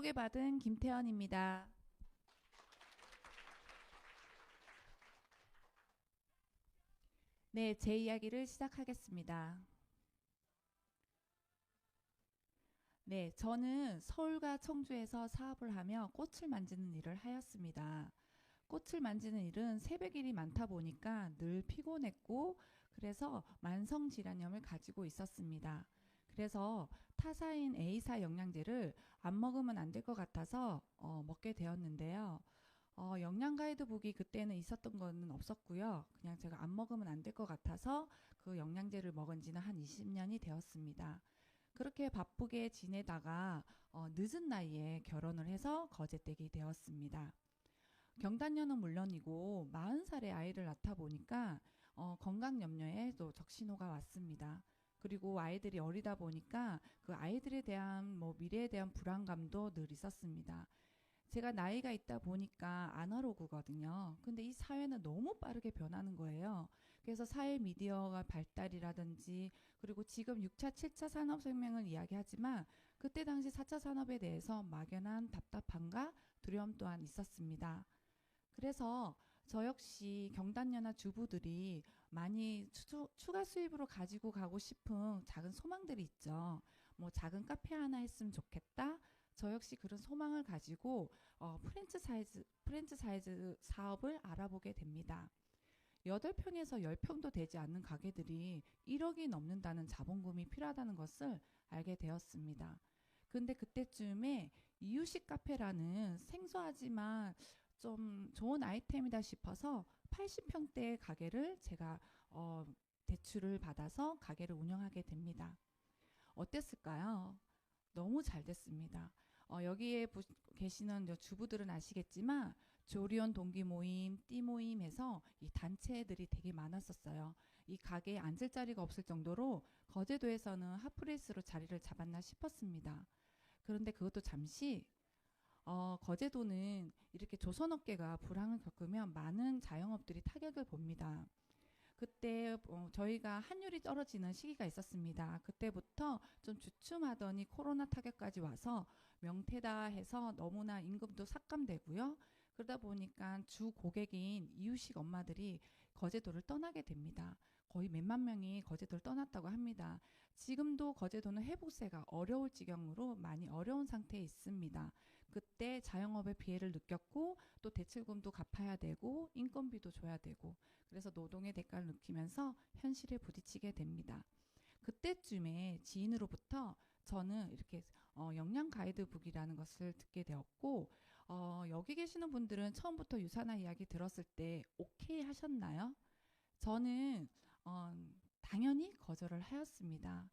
소개받은 김태현입니다. 네, 제 이야기를 시작하겠습니다. 네, 저는 서울과 청주에서 사업을 하며 꽃을 만지는 일을 하였습니다. 꽃을 만지는 일은 새벽 일이 많다 보니까 늘 피곤했고, 그래서 만성질환염을 가지고 있었습니다. 그래서 타사인 A사 영양제를 안 먹으면 안 될 것 같아서 먹게 되었는데요. 영양 가이드북이 그때는 있었던 거는 없었고요. 그냥 제가 안 먹으면 안 될 것 같아서 그 영양제를 먹은 지는 한 20년이 되었습니다. 그렇게 바쁘게 지내다가 늦은 나이에 결혼을 해서 거제댁이 되었습니다. 경단녀는 물론이고 40살의 아이를 낳다 보니까 건강 염려에 또 적신호가 왔습니다. 그리고 아이들이 어리다 보니까 그 아이들에 대한 미래에 대한 불안감도 늘 있었습니다. 제가 나이가 있다 보니까 아날로그거든요. 근데 이 사회는 너무 빠르게 변하는 거예요. 그래서 사회 미디어가 발달이라든지 그리고 지금 6차, 7차 산업혁명을 이야기하지만 그때 당시 4차 산업에 대해서 막연한 답답함과 두려움 또한 있었습니다. 그래서 저 역시 경단녀나 주부들이 많이 추가 수입으로 가지고 가고 싶은 작은 소망들이 있죠. 뭐 작은 카페 하나 했으면 좋겠다. 저 역시 그런 소망을 가지고 프랜차이즈 사업을 알아보게 됩니다. 8평에서 10평도 되지 않는 가게들이 1억이 넘는다는 자본금이 필요하다는 것을 알게 되었습니다. 근데 그때쯤에 이유식 카페라는 생소하지만 좀 좋은 아이템이다 싶어서 80평대 가게를 제가 어, 대출을 받아서 가게를 운영하게 됩니다. 어땠을까요? 너무 잘 됐습니다. 여기에 계시는 주부들은 아시겠지만 조리원 동기 모임, 띠 모임 해서 이 단체들이 되게 많았었어요. 이 가게에 앉을 자리가 없을 정도로 거제도에서는 핫플레이스로 자리를 잡았나 싶었습니다. 그런데 그것도 잠시 거제도는 이렇게 조선업계가 불황을 겪으면 많은 자영업들이 타격을 봅니다. 그때 저희가 환율이 떨어지는 시기가 있었습니다. 그때부터 좀 주춤하더니 코로나 타격까지 와서 명태다 해서 너무나 임금도 삭감되고요. 그러다 보니까 주 고객인 이유식 엄마들이 거제도를 떠나게 됩니다. 거의 몇만 명이 거제도를 떠났다고 합니다. 지금도 거제도는 회복세가 어려울 지경으로 많이 어려운 상태에 있습니다. 그때 자영업의 피해를 느꼈고 또 대출금도 갚아야 되고 인건비도 줘야 되고 그래서 노동의 대가를 느끼면서 현실에 부딪히게 됩니다. 그때쯤에 지인으로부터 저는 이렇게 영양 가이드북이라는 것을 듣게 되었고 여기 계시는 분들은 처음부터 유산화 이야기 들었을 때 오케이 하셨나요? 저는 어, 당연히 거절을 하였습니다.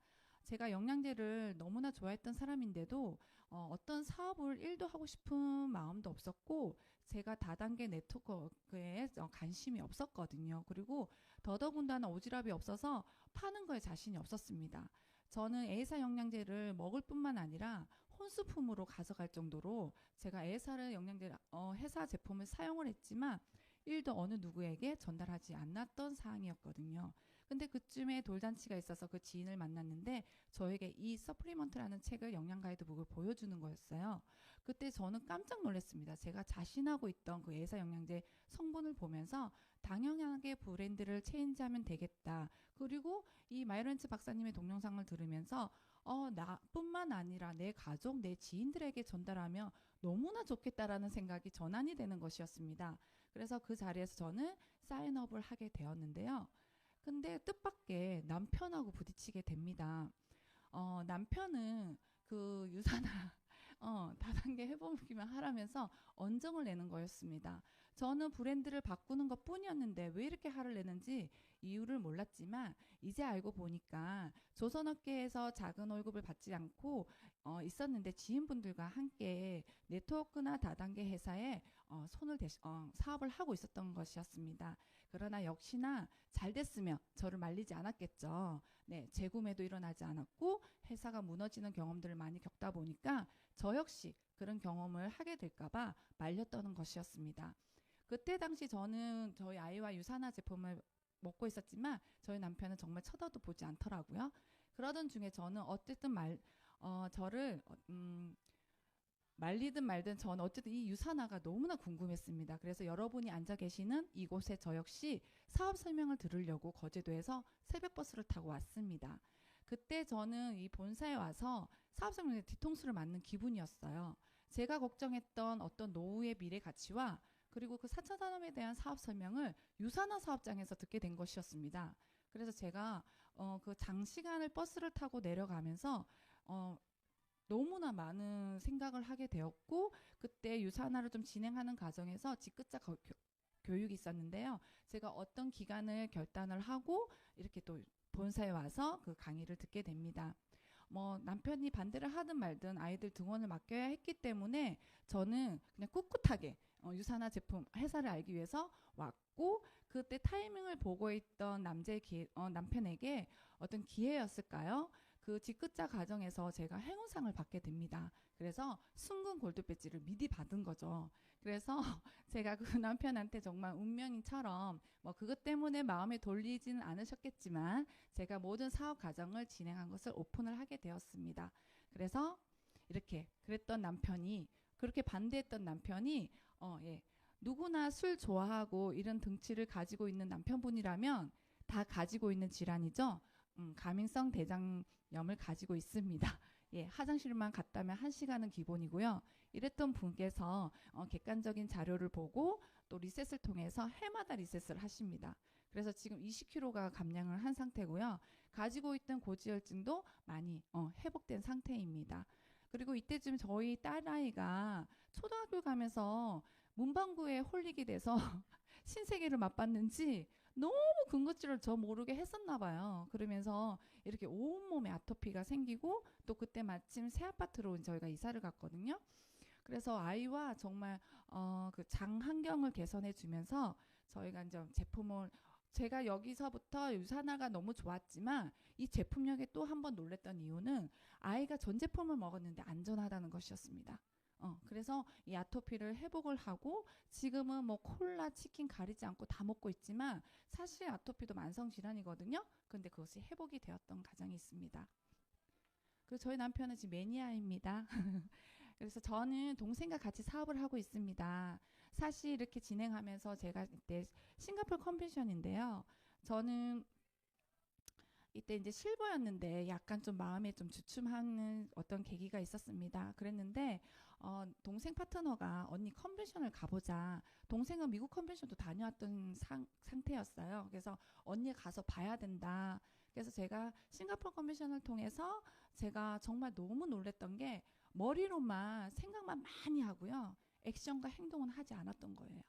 제가 영양제를 너무나 좋아했던 사람인데도 어떤 사업을 일도 하고 싶은 마음도 없었고 제가 다단계 네트워크에 관심이 없었거든요. 그리고 더더군다나 오지랖이 없어서 파는 거에 자신이 없었습니다. 저는 A사 영양제를 먹을 뿐만 아니라 혼수품으로 가져갈 정도로 제가 A사를 영양제 회사 제품을 사용을 했지만 일도 어느 누구에게 전달하지 않았던 사항이었거든요. 근데 그쯤에 돌잔치가 있어서 그 지인을 만났는데 저에게 이 서플리먼트라는 책을 영양 가이드북을 보여주는 거였어요. 그때 저는 깜짝 놀랐습니다. 제가 자신하고 있던 그 예사 영양제 성분을 보면서 당연하게 브랜드를 체인지하면 되겠다. 그리고 이 마이런츠 박사님의 동영상을 들으면서 나뿐만 아니라 내 가족, 내 지인들에게 전달하면 너무나 좋겠다라는 생각이 전환이 되는 것이었습니다. 그래서 그 자리에서 저는 사인업을 하게 되었는데요. 근데 뜻밖의 남편하고 부딪히게 됩니다. 남편은 그 유산화 다단계 해보기만 하라면서 언정을 내는 거였습니다. 저는 브랜드를 바꾸는 것 뿐이었는데 왜 이렇게 화를 내는지 이유를 몰랐지만 이제 알고 보니까 조선업계에서 작은 월급을 받지 않고 있었는데 지인분들과 함께 네트워크나 다단계 회사에 사업을 하고 있었던 것이었습니다. 그러나 역시나 잘 됐으면 저를 말리지 않았겠죠. 네, 재구매도 일어나지 않았고 회사가 무너지는 경험들을 많이 겪다 보니까 저 역시 그런 경험을 하게 될까봐 말렸던 것이었습니다. 그때 당시 저는 저희 아이와 유산화 제품을 먹고 있었지만 저희 남편은 정말 쳐다도 보지 않더라고요. 그러던 중에 저는 어쨌든 저를 말리든 말든 전 어쨌든 이 유산화가 너무나 궁금했습니다. 그래서 여러분이 앉아 계시는 이곳에 저 역시 사업 설명을 들으려고 거제도에서 새벽버스를 타고 왔습니다. 그때 저는 이 본사에 와서 사업 설명에 뒤통수를 맞는 기분이었어요. 제가 걱정했던 어떤 노후의 미래 가치와 그리고 그 4차 산업에 대한 사업 설명을 유산화 사업장에서 듣게 된 것이었습니다. 그래서 제가 그 장시간을 버스를 타고 내려가면서 너무나 많은 생각을 하게 되었고, 그때 유산화를 좀 진행하는 과정에서 직급자 교육이 있었는데요. 제가 어떤 기간을 결단을 하고 이렇게 또 본사에 와서 그 강의를 듣게 됩니다. 뭐 남편이 반대를 하든 말든 아이들 등원을 맡겨야 했기 때문에 저는 그냥 꿋꿋하게 유산화 제품 회사를 알기 위해서 왔고, 그때 타이밍을 보고 있던 남편에게 어떤 기회였을까요? 그 직급자 과정에서 제가 행운상을 받게 됩니다. 그래서 순금 골드 배지를 미리 받은 거죠. 그래서 제가 그 남편한테 정말 운명인처럼 뭐 그것 때문에 마음에 돌리지는 않으셨겠지만 제가 모든 사업 과정을 진행한 것을 오픈을 하게 되었습니다. 그래서 이렇게 그랬던 남편이, 그렇게 반대했던 남편이 예, 누구나 술 좋아하고 이런 등치를 가지고 있는 남편분이라면 다 가지고 있는 질환이죠. 가민성 대장염을 가지고 있습니다. 예, 화장실만 갔다면 1시간은 기본이고요. 이랬던 분께서 객관적인 자료를 보고 또 리셋을 통해서 해마다 리셋을 하십니다. 그래서 지금 20kg가 감량을 한 상태고요. 가지고 있던 고지혈증도 많이 회복된 상태입니다. 그리고 이때쯤 저희 딸아이가 초등학교 가면서 문방구에 홀리게 돼서 신세계를 맛봤는지 너무 군것질을 저 모르게 했었나 봐요. 그러면서 이렇게 온몸에 아토피가 생기고, 또 그때 마침 새 아파트로 저희가 이사를 갔거든요. 그래서 아이와 정말 그 장 환경을 개선해 주면서 저희가 이제 제품을, 제가 여기서부터 유산화가 너무 좋았지만 이 제품력에 또 한 번 놀랬던 이유는 아이가 전 제품을 먹었는데 안전하다는 것이었습니다. 그래서 이 아토피를 회복을 하고 지금은 뭐 콜라, 치킨 가리지 않고 다 먹고 있지만 사실 아토피도 만성 질환이거든요. 근데 그것이 회복이 되었던 가정이 있습니다. 그리고 저희 남편은 지금 매니아입니다. 그래서 저는 동생과 같이 사업을 하고 있습니다. 사실 이렇게 진행하면서 제가 이때 싱가포르 컨벤션인데요. 저는 이때 이제 실버였는데 약간 좀 마음에 좀 주춤하는 어떤 계기가 있었습니다. 그랬는데 동생 파트너가 언니 컨벤션을 가보자. 동생은 미국 컨벤션도 다녀왔던 상태였어요. 그래서 언니 가서 봐야 된다. 그래서 제가 싱가포르 컨벤션을 통해서 제가 정말 너무 놀랬던 게 머리로만 생각만 많이 하고요. 액션과 행동은 하지 않았던 거예요.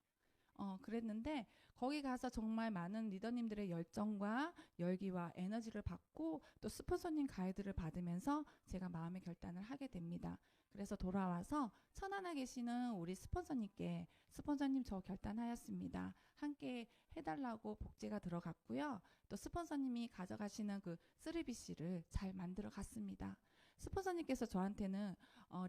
그랬는데 거기 가서 정말 많은 리더님들의 열정과 열기와 에너지를 받고 또 스폰서님 가이드를 받으면서 제가 마음의 결단을 하게 됩니다. 그래서 돌아와서 천안에 계시는 우리 스폰서님께 스폰서님 저 결단하였습니다. 함께 해달라고 복제가 들어갔고요. 또 스폰서님이 가져가시는 그 3BC를 잘 만들어 갔습니다. 스폰서님께서 저한테는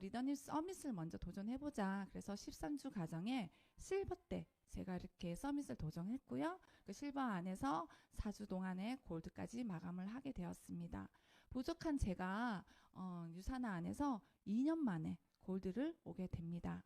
리더님 서밋을 먼저 도전해보자. 그래서 13주 과정에 실버 때 제가 이렇게 서밋을 도전했고요. 그 실버 안에서 4주 동안에 골드까지 마감을 하게 되었습니다. 부족한 제가 유산화 안에서 2년 만에 골드를 오게 됩니다.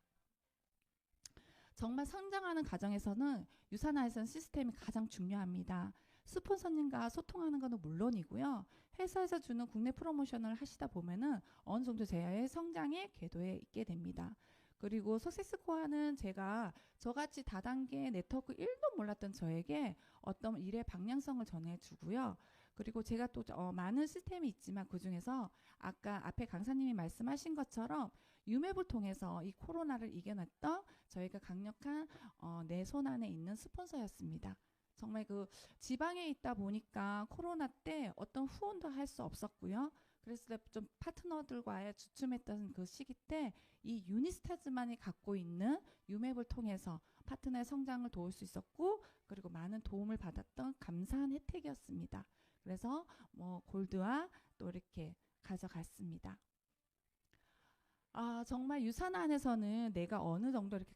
정말 성장하는 과정에서는 유산화에서는 시스템이 가장 중요합니다. 스폰서님과 소통하는 것은 물론이고요. 회사에서 주는 국내 프로모션을 하시다 보면은 어느 정도 제 성장의 궤도에 있게 됩니다. 그리고 석세스코어는 제가 저같이 다단계 네트워크 1도 몰랐던 저에게 어떤 일의 방향성을 전해주고요. 그리고 제가 또 많은 시스템이 있지만 그중에서 아까 앞에 강사님이 말씀하신 것처럼 유맵을 통해서 이 코로나를 이겨냈던 저희가 강력한 내 손 안에 있는 스폰서였습니다. 정말 그 지방에 있다 보니까 코로나 때 어떤 후원도 할 수 없었고요. 그래서 좀 파트너들과의 주춤했던 그 시기 때 이 유니스타즈만이 갖고 있는 유맵을 통해서 파트너의 성장을 도울 수 있었고, 그리고 많은 도움을 받았던 감사한 혜택이었습니다. 그래서 뭐 골드와 또 이렇게 가져갔습니다. 정말 유산 안에서는 내가 어느 정도 이렇게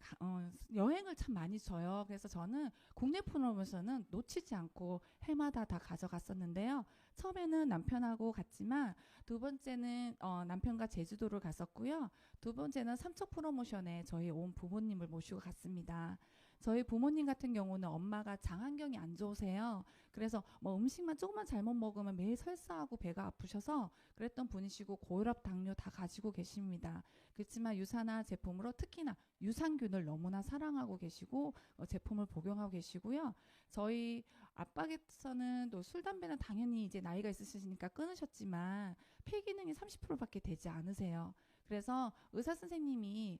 여행을 참 많이 줘요. 그래서 저는 국내 프로모션은 놓치지 않고 해마다 다 가져갔었는데요. 처음에는 남편하고 갔지만 두 번째는 남편과 제주도를 갔었고요. 두 번째는 삼척 프로모션에 저희 온 부모님을 모시고 갔습니다. 저희 부모님 같은 경우는 엄마가 장안경이 안 좋으세요. 그래서 뭐 음식만 조금만 잘못 먹으면 매일 설사하고 배가 아프셔서 그랬던 분이시고 고혈압, 당뇨 다 가지고 계십니다. 그렇지만 유산화 제품으로 특히나 유산균을 너무나 사랑하고 계시고 제품을 복용하고 계시고요. 저희 아빠께서는 또 술, 담배는 당연히 이제 나이가 있으시니까 끊으셨지만 폐기능이 30%밖에 되지 않으세요. 그래서 의사 선생님이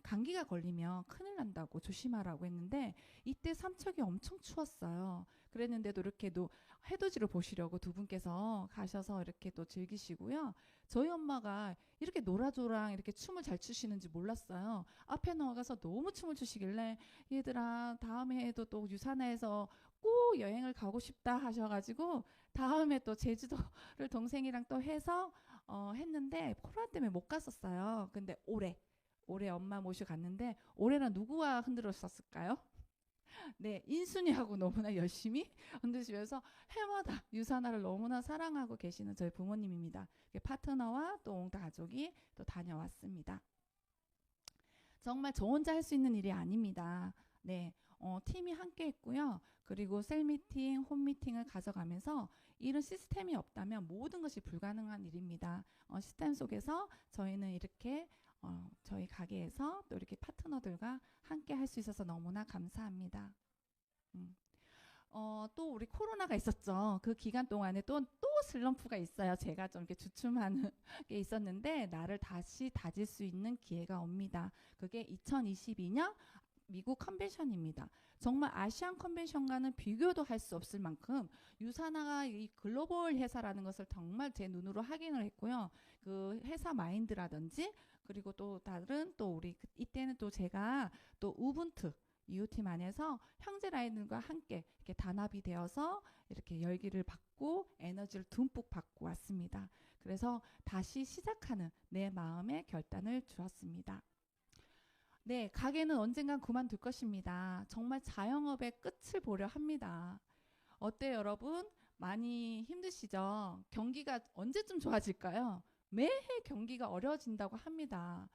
감기가 걸리면 큰일 난다고 조심하라고 했는데 이때 삼척이 엄청 추웠어요. 그랬는데도 이렇게도 해돋이를 보시려고 두 분께서 가셔서 이렇게 또 즐기시고요. 저희 엄마가 이렇게 노라조랑 이렇게 춤을 잘 추시는지 몰랐어요. 앞에 나가서 너무 춤을 추시길래 얘들아 다음 해에도 또 유산화해서 꼭 여행을 가고 싶다 하셔가지고 다음에 또 제주도를 동생이랑 또 해서 했는데 코로나 때문에 못 갔었어요. 근데 올해 엄마 모시고 갔는데 올해는 누구와 흔들었었을까요? 네, 인순이하고 너무나 열심히 흔드시면서 해마다 유산화를 너무나 사랑하고 계시는 저희 부모님입니다. 파트너와 또 온 가족이 또 다녀왔습니다. 정말 저 혼자 할 수 있는 일이 아닙니다. 네, 팀이 함께 했고요. 그리고 셀 미팅, 홈 미팅을 가져가면서 이런 시스템이 없다면 모든 것이 불가능한 일입니다. 시스템 속에서 저희는 이렇게 저희 가게에서 또 이렇게 파트너들과 함께 할 수 있어서 너무나 감사합니다. 음. 또 우리 코로나가 있었죠. 그 기간 동안에 또 슬럼프가 있어요. 제가 좀 이렇게 주춤하는 게 있었는데 나를 다시 다질 수 있는 기회가 옵니다. 그게 2022년 미국 컨벤션입니다. 정말 아시안 컨벤션과는 비교도 할 수 없을 만큼 유산화가 이 글로벌 회사라는 것을 정말 제 눈으로 확인을 했고요. 그 회사 마인드라든지 그리고 또 다른 또 우리 이때는 또 제가 또 우분투 이웃팀 안에서 형제 라인들과 함께 이렇게 단합이 되어서 이렇게 열기를 받고 에너지를 듬뿍 받고 왔습니다. 그래서 다시 시작하는 내 마음의 결단을 주었습니다. 네, 가게는 언젠간 그만둘 것입니다. 정말 자영업의 끝을 보려 합니다. 어때요, 여러분? 많이 힘드시죠? 경기가 언제쯤 좋아질까요? 매해 경기가 어려워진다고 합니다.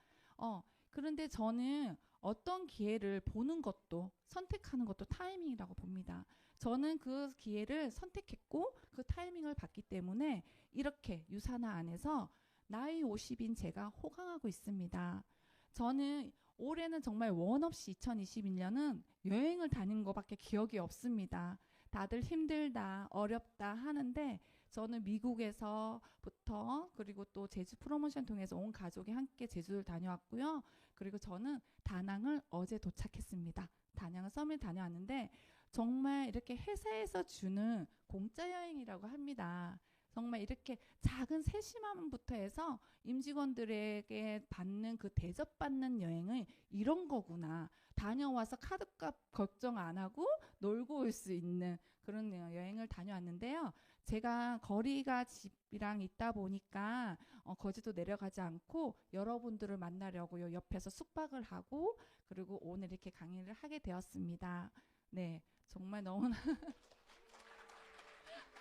그런데 저는 어떤 기회를 보는 것도 선택하는 것도 타이밍이라고 봅니다. 저는 그 기회를 선택했고 그 타이밍을 봤기 때문에 이렇게 유산화 안에서 나이 50인 제가 호강하고 있습니다. 저는 올해는 정말 원 없이 2021년은 여행을 다닌 것밖에 기억이 없습니다. 다들 힘들다, 어렵다 하는데 저는 미국에서부터 그리고 또 제주 프로모션 통해서 온 가족이 함께 제주를 다녀왔고요. 그리고 저는 다낭을 어제 도착했습니다. 다낭을 썸을 다녀왔는데 정말 이렇게 회사에서 주는 공짜 여행이라고 합니다. 정말 이렇게 작은 세심함부터 해서 임직원들에게 받는 그 대접받는 여행은 이런 거구나. 다녀와서 카드값 걱정 안 하고 놀고 올 수 있는 그런 여행을 다녀왔는데요. 제가 거리가 집이랑 있다 보니까 거제도 내려가지 않고 여러분들을 만나려고요. 옆에서 숙박을 하고 그리고 오늘 이렇게 강의를 하게 되었습니다. 네, 정말 너무나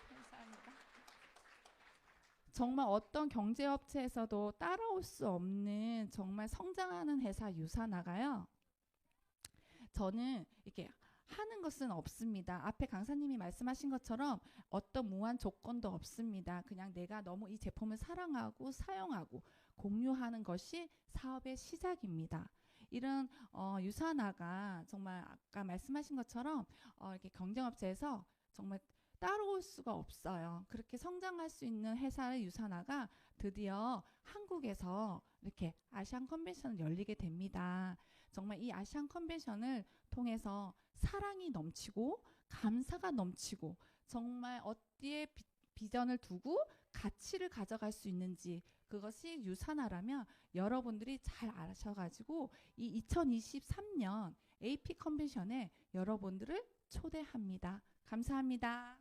감사합니다. 정말 어떤 경제업체에서도 따라올 수 없는 정말 성장하는 회사 유산화가요. 저는 이렇게 하는 것은 없습니다. 앞에 강사님이 말씀하신 것처럼 어떤 무한 조건도 없습니다. 그냥 내가 너무 이 제품을 사랑하고 사용하고 공유하는 것이 사업의 시작입니다. 이런 유산화가 정말 아까 말씀하신 것처럼 이렇게 경쟁업체에서 정말 따라올 수가 없어요. 그렇게 성장할 수 있는 회사의 유산화가 드디어 한국에서 이렇게 아시안 컨벤션을 열리게 됩니다. 정말 이 아시안 컨벤션을 통해서 사랑이 넘치고 감사가 넘치고 정말 어디에 비전을 두고 가치를 가져갈 수 있는지 그것이 유산화라면 여러분들이 잘 아셔가지고 이 2023년 AP 컨벤션에 여러분들을 초대합니다. 감사합니다.